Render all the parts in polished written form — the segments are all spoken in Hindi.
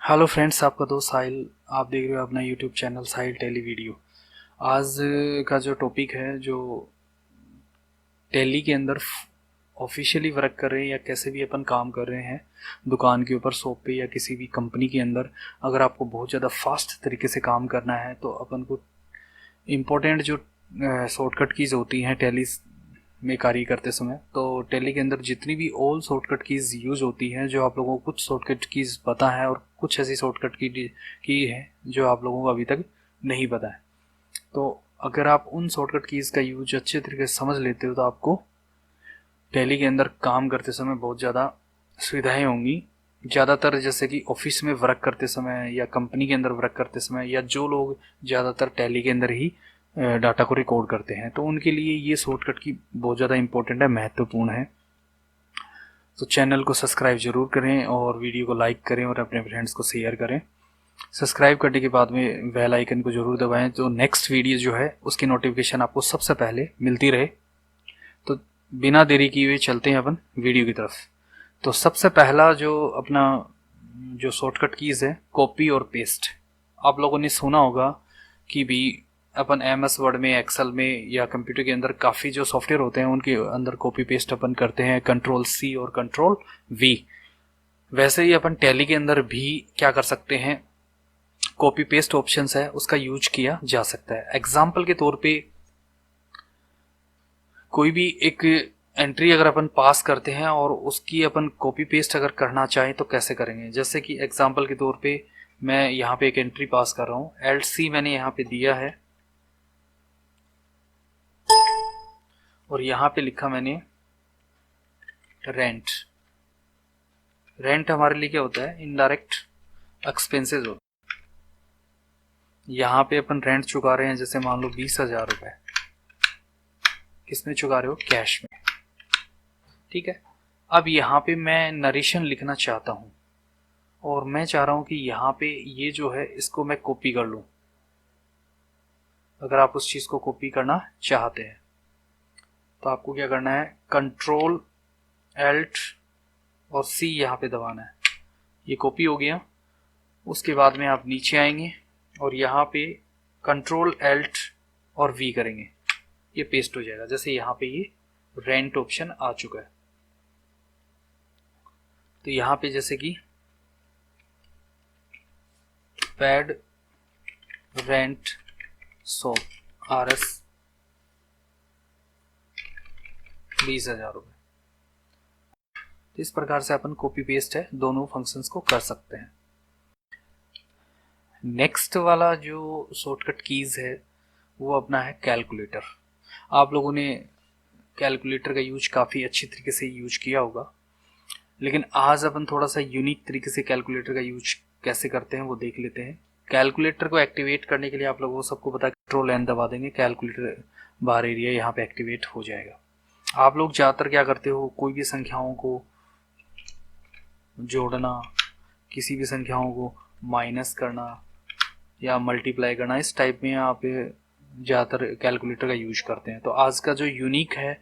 हेलो फ्रेंड्स, आपका दोस्त साहिल। आप देख रहे हो अपना यूट्यूब चैनल साहिल टेली वीडियो। आज का जो टॉपिक है, जो टेली के अंदर ऑफिशियली वर्क कर रहे हैं या कैसे भी अपन काम कर रहे हैं दुकान के ऊपर, शॉप पे या किसी भी कंपनी के अंदर, अगर आपको बहुत ज़्यादा फास्ट तरीके से काम करना है तो अपन को इम्पोर्टेंट जो शॉर्टकट कीज़ होती हैं टेली में कार्य करते समय, तो टेली के अंदर जितनी भी ऑल शॉर्टकट कीज़ यूज़ होती हैं, जो आप लोगों को कुछ शॉर्टकट कीज़ पता है और कुछ ऐसी शॉर्टकट की है जो आप लोगों को अभी तक नहीं पता है। तो अगर आप उन शॉर्टकट कीज़ का यूज अच्छे तरीके से समझ लेते हो तो आपको टेली के अंदर काम करते समय बहुत ज़्यादा सुविधाएं होंगी। ज़्यादातर जैसे कि ऑफिस में वर्क करते समय या कंपनी के अंदर वर्क करते समय, या जो लोग ज़्यादातर टेली के अंदर ही डाटा को रिकॉर्ड करते हैं, तो उनके लिए ये शॉर्टकट की बहुत ज़्यादा इंपॉर्टेंट है, महत्वपूर्ण है। तो चैनल को सब्सक्राइब ज़रूर करें और वीडियो को लाइक करें और अपने फ्रेंड्स को शेयर करें। सब्सक्राइब करने के बाद में बेल आइकन को ज़रूर दबाएं, तो नेक्स्ट वीडियो जो है उसकी नोटिफिकेशन आपको सबसे पहले मिलती रहे। तो बिना देरी किए हुए चलते हैं अपन वीडियो की तरफ। तो सबसे पहला जो अपना जो शॉर्टकट कीज़ है, कॉपी और पेस्ट। आप लोगों ने सुना होगा कि भी अपन MS वर्ड में, एक्सेल में या कंप्यूटर के अंदर काफ़ी जो सॉफ्टवेयर होते हैं उनके अंदर कॉपी पेस्ट अपन करते हैं, कंट्रोल C और कंट्रोल V। वैसे ही अपन टैली के अंदर भी क्या कर सकते हैं, कॉपी पेस्ट ऑप्शंस है उसका यूज किया जा सकता है। एग्जाम्पल के तौर पे कोई भी एक एंट्री अगर अपन पास करते हैं और उसकी अपन कॉपी पेस्ट अगर करना चाहें तो कैसे करेंगे। जैसे कि एग्जाम्पल के तौर पे मैं यहाँ पे एक एंट्री पास कर रहा हूँ, LC मैंने यहाँ पे दिया है और यहाँ पे लिखा मैंने रेंट। रेंट हमारे लिए क्या होता है, इनडायरेक्ट एक्सपेंसेस होता है। यहाँ पे अपन रेंट चुका रहे हैं, जैसे मान लो 20,000 रुपए। किसमें चुका रहे हो, कैश में। ठीक है। अब यहाँ पे मैं नरेशन लिखना चाहता हूँ और मैं चाह रहा हूँ कि यहाँ पे ये जो है इसको मैं कॉपी कर लूँ। अगर आप उस चीज़ को कॉपी करना चाहते हैं तो आपको क्या करना है, कंट्रोल Alt और C यहाँ पे दबाना है। ये कॉपी हो गया। उसके बाद में आप नीचे आएंगे और यहाँ पे कंट्रोल Alt और V करेंगे, ये पेस्ट हो जाएगा। जैसे यहाँ पे ये रेंट ऑप्शन आ चुका है, तो यहाँ पे जैसे कि पेड रेंट शॉप RS 20,000 रुपये। तो इस प्रकार से अपन कॉपी पेस्ट है दोनों फंक्शंस को कर सकते हैं। नेक्स्ट वाला जो शॉर्टकट कीज है वो अपना है कैलकुलेटर। आप लोगों ने कैलकुलेटर का यूज काफ़ी अच्छी तरीके से यूज किया होगा, लेकिन आज अपन थोड़ा सा यूनिक तरीके से कैलकुलेटर का यूज कैसे करते हैं वो देख लेते हैं। कैलकुलेटर को एक्टिवेट करने के लिए आप लोगों को सबको पता है, कंट्रोल N दबा देंगे, कैलकुलेटर बार एरिया यहाँ पे एक्टिवेट हो जाएगा। आप लोग ज़्यादातर क्या करते हो, कोई भी संख्याओं को जोड़ना, किसी भी संख्याओं को माइनस करना या मल्टीप्लाई करना, इस टाइप में आप ज़्यादातर कैलकुलेटर का यूज करते हैं। तो आज का जो यूनिक है,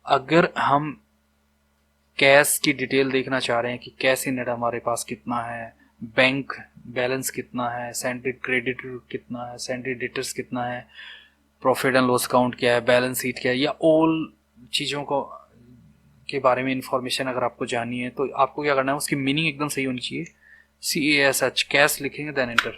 अगर हम कैश की डिटेल देखना चाह रहे हैं कि कैश इन नेट हमारे पास कितना है, बैंक बैलेंस कितना है, सेंट्री क्रेडिट कितना है, सेंट्री डेटर्स कितना है, प्रॉफिट एंड लॉस अकाउंट क्या है, बैलेंस शीट क्या है, या ऑल चीज़ों को के बारे में इंफॉर्मेशन अगर आपको जाननी है तो आपको क्या करना है, उसकी मीनिंग एकदम सही होनी चाहिए। CASH कैश लिखेंगे देन एंटर।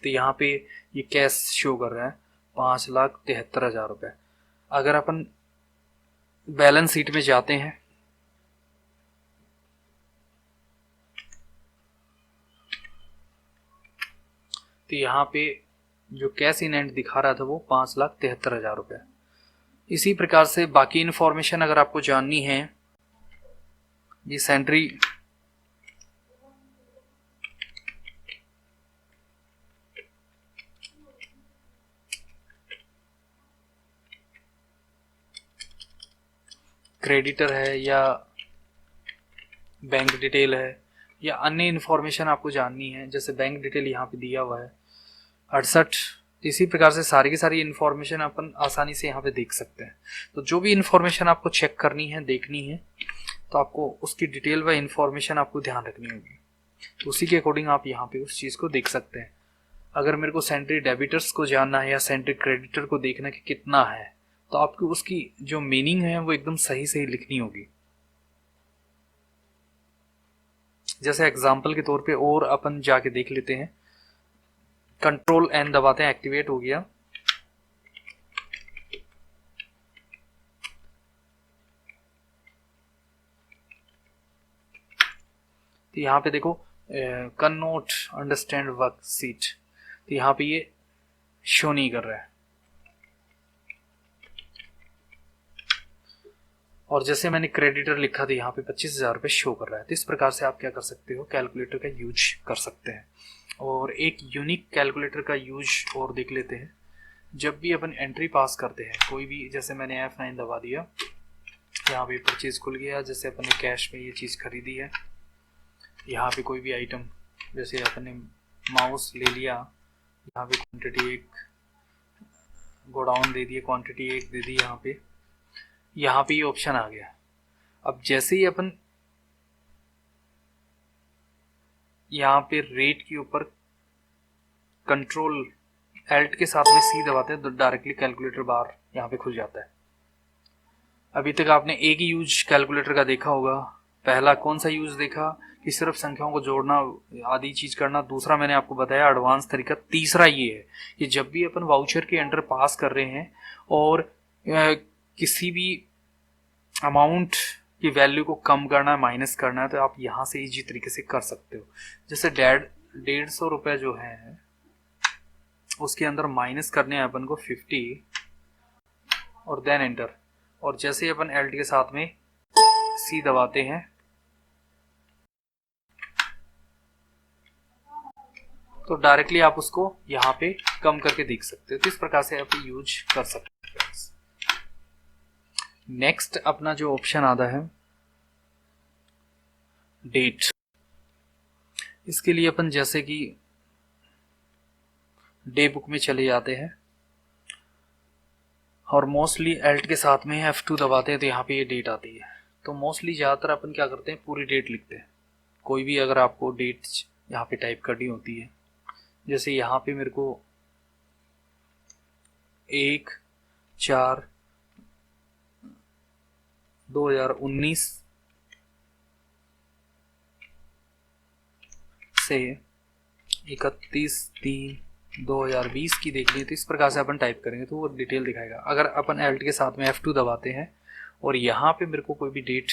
तो यहाँ पे ये कैश शो कर रहा है 5,73,000 रुपये। अगर अपन बैलेंस शीट में जाते हैं तो यहाँ पे जो कैश इन हैंड दिखा रहा था वो 5,73,000 रुपये। इसी प्रकार से बाकी इन्फॉर्मेशन अगर आपको जाननी है, ये सेंट्री क्रेडिटर है या बैंक डिटेल है या अन्य इन्फॉर्मेशन आपको जाननी है, जैसे बैंक डिटेल यहाँ पे दिया हुआ है 68। इसी प्रकार से सारी की सारी इन्फॉर्मेशन अपन आसानी से यहाँ पे देख सकते हैं। तो जो भी इन्फॉर्मेशन आपको चेक करनी है, देखनी है, तो आपको उसकी डिटेल व इन्फॉर्मेशन आपको ध्यान रखनी होगी। तो उसी के अकॉर्डिंग आप यहाँ पे उस चीज़ को देख सकते हैं। अगर मेरे को सेंट्री डेबिटर्स को जानना है या सेंट्री क्रेडिटर को देखना कि कितना है, तो आपको उसकी जो मीनिंग है वो एकदम सही सही लिखनी होगी। जैसे एग्जाम्पल के तौर पे और अपन जाके देख लेते हैं। कंट्रोल एन दबाते हैं, एक्टिवेट हो गया। तो यहाँ पे देखो कैन नॉट अंडरस्टैंड वर्कशीट, तो यहाँ पे ये शो नहीं कर रहा है। और जैसे मैंने क्रेडिटर लिखा था यहाँ पे 25,000 रुपये शो कर रहा है। तो इस प्रकार से आप क्या कर सकते हो, कैलकुलेटर का यूज कर सकते हैं। और एक यूनिक कैलकुलेटर का यूज और देख लेते हैं। जब भी अपन एंट्री पास करते हैं कोई भी, जैसे मैंने F9 दबा दिया, यहाँ पे परचेज खुल गया। जैसे अपन ने कैश में ये चीज़ खरीदी है, यहाँ पे कोई भी आइटम, जैसे अपन ने माउस ले लिया, यहाँ पे क्वांटिटी 1 गोडाउन दे दिए, क्वांटिटी 1 दे दी, यहाँ पे ये ऑप्शन आ गया। अब जैसे ही अपन यहाँ पे रेट के ऊपर कंट्रोल एल्ट के साथ में सी दबाते हैं तो डायरेक्टली कैलकुलेटर बार यहाँ पे खुल जाता है। अभी तक आपने एक ही यूज कैलकुलेटर का देखा होगा। पहला कौन सा यूज देखा कि सिर्फ संख्याओं को जोड़ना, आदि चीज करना। दूसरा मैंने आपको बताया एडवांस तरीका। तीसरा ये है कि जब भी अपन वाउचर के अंडर पास कर रहे हैं और किसी भी अमाउंट की वैल्यू को कम करना है, माइनस करना है, तो आप यहाँ से इजी तरीके से कर सकते हो। जैसे 150 रुपये जो है उसके अंदर माइनस करने हैं अपन को 50 और देन एंटर। और जैसे ही अपन एल्ट के साथ में सी दबाते हैं तो डायरेक्टली आप उसको यहाँ पे कम करके देख सकते हो। तो इस प्रकार से आप यूज कर सकते हो। नेक्स्ट अपना जो ऑप्शन आता है डेट, इसके लिए अपन जैसे कि डे बुक में चले जाते हैं और मोस्टली एल्ट के साथ में F2 दबाते हैं तो यहाँ पे ये डेट आती है। तो मोस्टली ज़्यादातर अपन क्या करते हैं, पूरी डेट लिखते हैं। कोई भी अगर आपको डेट यहाँ पे टाइप करनी होती है, जैसे यहाँ पे मेरे को 1/4/2019 से 31/3/2020 की देख ली, तो इस प्रकार से अपन टाइप करेंगे तो वो डिटेल दिखाएगा। अगर अपन एल्ट के साथ में F2 दबाते हैं और यहाँ पे मेरे को कोई भी डेट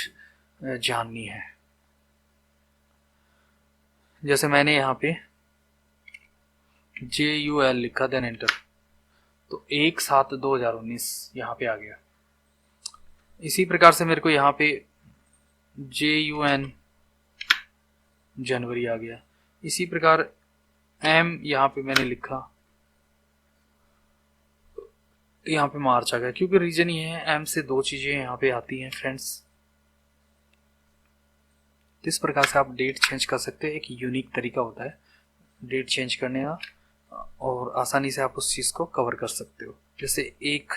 जाननी है, जैसे मैंने यहाँ पे JUL लिखा, देन एंटर, तो 1/7/2019 यहाँ पे आ गया। इसी प्रकार से मेरे को यहाँ पे JUN जनवरी आ गया। इसी प्रकार M यहाँ पे मैंने लिखा, यहाँ पे मार्च आ गया। क्योंकि रीजन ये है M से 2 चीजें यहाँ पे आती हैं फ्रेंड्स। इस प्रकार से आप डेट चेंज कर सकते हैं। एक यूनिक तरीका होता है डेट चेंज करने का और आसानी से आप उस चीज़ को कवर कर सकते हो। जैसे 1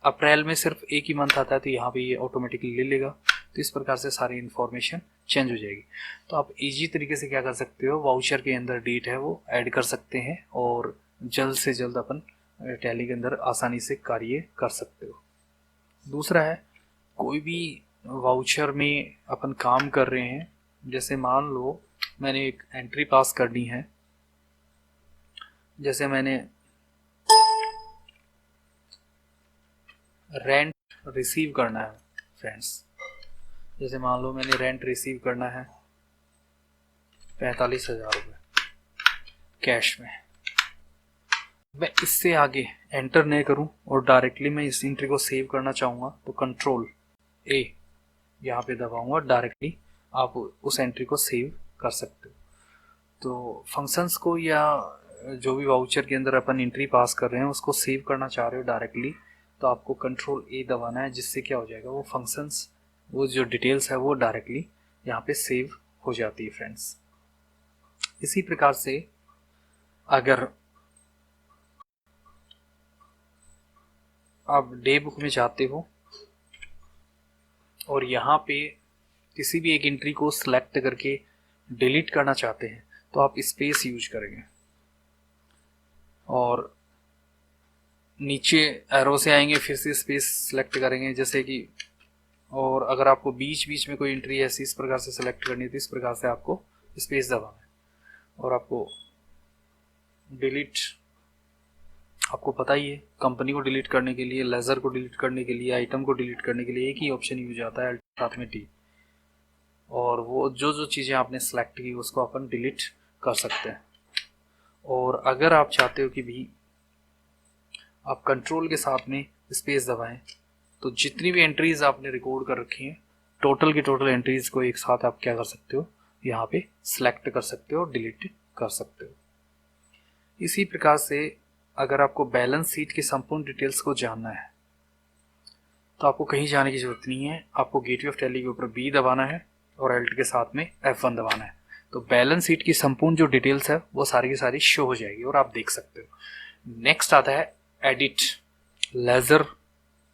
अप्रैल में सिर्फ एक ही मंथ आता है तो यहाँ पे ये ऑटोमेटिकली ले लेगा। तो इस प्रकार से सारी इन्फॉर्मेशन चेंज हो जाएगी। तो आप इजी तरीके से क्या कर सकते हो, वाउचर के अंदर डेट है वो ऐड कर सकते हैं और जल्द से जल्द अपन टैली के अंदर आसानी से कार्य कर सकते हो। दूसरा है, कोई भी वाउचर में अपन काम कर रहे हैं, जैसे मान लो मैंने एक एंट्री पास करनी है, जैसे मैंने रेंट रिसीव करना है फ्रेंड्स, जैसे मान लो मैंने रेंट रिसीव करना है 45,000 रुपये कैश में। मैं इससे आगे एंटर नहीं करूं और डायरेक्टली मैं इस एंट्री को सेव करना चाहूँगा तो कंट्रोल A यहाँ पे दबाऊंगा, डायरेक्टली आप उस एंट्री को सेव कर सकते हो। तो फंक्शंस को या जो भी वाउचर के अंदर अपन एंट्री पास कर रहे हैं उसको सेव करना चाह रहे हो डायरेक्टली, तो आपको कंट्रोल A दबाना है, जिससे क्या हो जाएगा, वो फंक्शंस, वो जो डिटेल्स है वो डायरेक्टली यहाँ पे सेव हो जाती है फ्रेंड्स। इसी प्रकार से अगर आप डे बुक में जाते हो और यहाँ पे किसी भी एक एंट्री को सिलेक्ट करके डिलीट करना चाहते हैं तो आप स्पेस यूज करेंगे, और नीचे एरो से आएंगे, फिर से स्पेस सेलेक्ट करेंगे जैसे कि, और अगर आपको बीच बीच में कोई एंट्री ऐसी इस प्रकार से सेलेक्ट करनी है तो इस प्रकार से आपको स्पेस दबाना है। और आपको डिलीट, आपको पता ही है कंपनी को डिलीट करने के लिए, लेजर को डिलीट करने के लिए, आइटम को डिलीट करने के लिए एक ही ऑप्शन यूज आता है, साथ में टी, और वो जो जो चीज़ें आपने सेलेक्ट की उसको अपन डिलीट कर सकते हैं। और अगर आप चाहते हो कि भी आप कंट्रोल के साथ में स्पेस दबाएं तो जितनी भी एंट्रीज आपने रिकॉर्ड कर रखी हैं, टोटल की टोटल एंट्रीज को एक साथ आप क्या कर सकते हो, यहाँ पे सिलेक्ट कर सकते हो और डिलीट कर सकते हो। इसी प्रकार से अगर आपको बैलेंस शीट की संपूर्ण डिटेल्स को जानना है तो आपको कहीं जाने की जरूरत नहीं है, आपको गेटवे ऑफ टैली के ऊपर बी दबाना है और एल्ट के साथ में F1 दबाना है, तो बैलेंस शीट की संपूर्ण जो डिटेल्स है वो सारी की सारी शो हो जाएगी और आप देख सकते हो। नेक्स्ट आता है एडिट लेजर,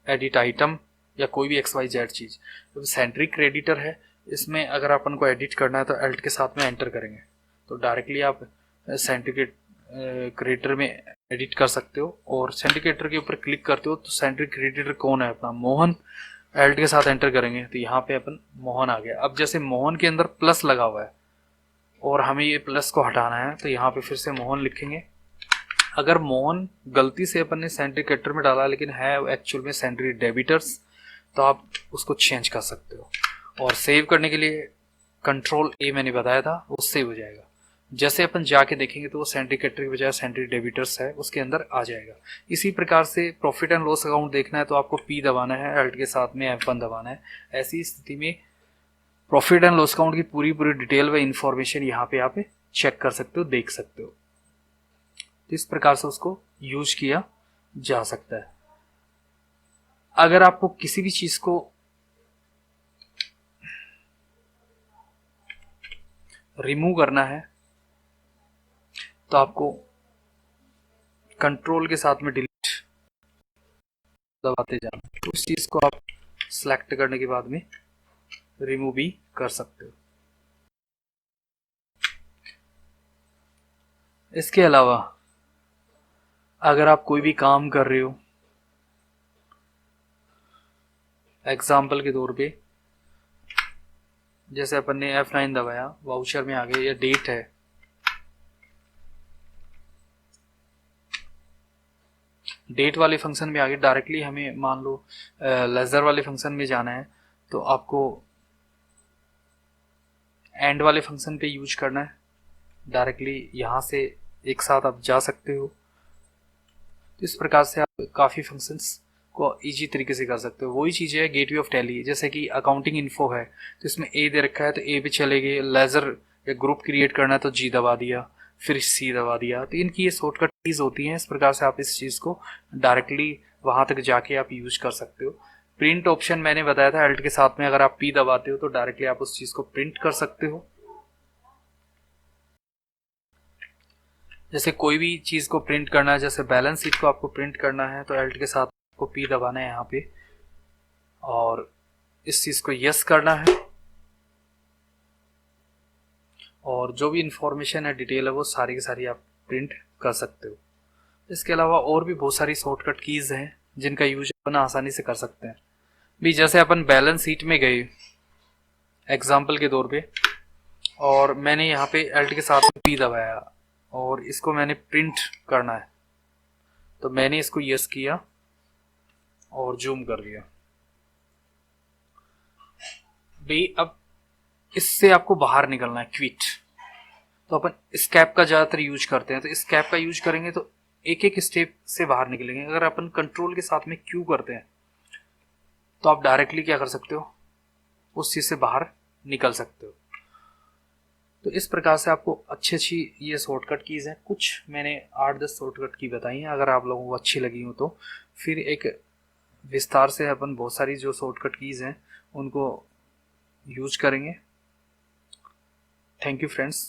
एडिट आइटम या कोई भी XYZ चीज़। तो सेंट्रिक क्रेडिटर है, इसमें अगर अपन को एडिट करना है तो एल्ट के साथ में एंटर करेंगे तो डायरेक्टली आप सेंट्रिक क्रेडिटर में एडिट कर सकते हो, और सेंट्रिक क्रेडिटर के ऊपर क्लिक करते हो तो सेंट्रिक क्रेडिटर कौन है अपना, मोहन, एल्ट के साथ एंटर करेंगे तो यहाँ पे अपन मोहन आ गया। अब जैसे मोहन के अंदर प्लस लगा हुआ है और हमें ये प्लस को हटाना है तो यहाँ पे फिर से मोहन लिखेंगे। अगर मोहन गलती से अपन ने सेंट्रिक क्रेडिटर में डाला लेकिन है एक्चुअल में सेंट्रिक डेबिटर्स, तो आप उसको चेंज कर सकते हो। और सेव करने के लिए कंट्रोल ए मैंने बताया था, वो सेव हो जाएगा। जैसे अपन जाके देखेंगे तो वो सेंट्रिक क्रेडिटर की बजाय सेंट्रिक डेबिटर्स है उसके अंदर आ जाएगा। इसी प्रकार से प्रॉफिट एंड लॉस अकाउंट देखना है तो आपको पी दबाना है, एल्ट के साथ में F1 दबाना है। ऐसी स्थिति में प्रॉफिट एंड लॉस अकाउंट की पूरी पूरी डिटेल व इंफॉर्मेशन यहाँ पे आप चेक कर सकते हो, देख सकते हो। इस प्रकार से उसको यूज किया जा सकता है। अगर आपको किसी भी चीज को रिमूव करना है तो आपको कंट्रोल के साथ में डिलीट दबाते जाना, तो उस चीज को आप सिलेक्ट करने के बाद में रिमूव भी कर सकते हो। इसके अलावा अगर आप कोई भी काम कर रहे हो, एग्जाम्पल के तौर पे जैसे अपन ने F9 दबाया, वाउचर में आ गए, या डेट है, डेट वाले फंक्शन में आगे डायरेक्टली हमें मान लो लेजर वाले फंक्शन में जाना है तो आपको एंड वाले फंक्शन पे यूज करना है। डायरेक्टली यहाँ से एक साथ आप जा सकते हो। तो इस प्रकार से आप काफ़ी फंक्शंस को इजी तरीके से कर सकते हो। वही चीज़ है गेटवे ऑफ टैली, जैसे कि अकाउंटिंग इन्फो है तो इसमें ए दे रखा है तो ए पे चले गए, लेजर या ग्रुप क्रिएट करना है तो जी दबा दिया, फिर सी दबा दिया। तो इनकी ये शॉर्टकट कीज होती हैं। इस प्रकार से आप इस चीज़ को डायरेक्टली वहाँ तक जाके आप यूज कर सकते हो। प्रिंट ऑप्शन मैंने बताया था, एल्ट के साथ में अगर आप पी दबाते हो तो डायरेक्टली आप उस चीज़ को प्रिंट कर सकते हो। जैसे कोई भी चीज़ को प्रिंट करना है, जैसे बैलेंस शीट को आपको प्रिंट करना है तो एल्ट के साथ आपको पी दबाना है यहाँ पे, और इस चीज़ को यस करना है, और जो भी इंफॉर्मेशन है, डिटेल है, वो सारी की सारी आप प्रिंट कर सकते हो। इसके अलावा और भी बहुत सारी शॉर्टकट कीज़ हैं जिनका यूज अपन आसानी से कर सकते हैं। भी जैसे अपन बैलेंस शीट में गए एग्जाम्पल के तौर पे, और मैंने यहाँ पे एल्ट के साथ पी दबाया और इसको मैंने प्रिंट करना है तो मैंने इसको यस किया और जूम कर दिया। भाई अब इससे आपको बाहर निकलना है, क्विट, तो अपन स्केप का ज़्यादातर यूज करते हैं। तो स्केप का यूज करेंगे तो एक एक स्टेप से बाहर निकलेंगे। अगर अपन कंट्रोल के साथ में क्यू करते हैं तो आप डायरेक्टली क्या कर सकते हो, उस चीज़ से बाहर निकल सकते हो। तो इस प्रकार से आपको अच्छी अच्छी ये शॉर्टकट कीज़ हैं। कुछ मैंने 8-10 शॉर्टकट की बताई हैं, अगर आप लोगों को अच्छी लगी हो तो फिर एक विस्तार से अपन बहुत सारी जो शॉर्टकट कीज़ हैं उनको यूज करेंगे। Thank you friends.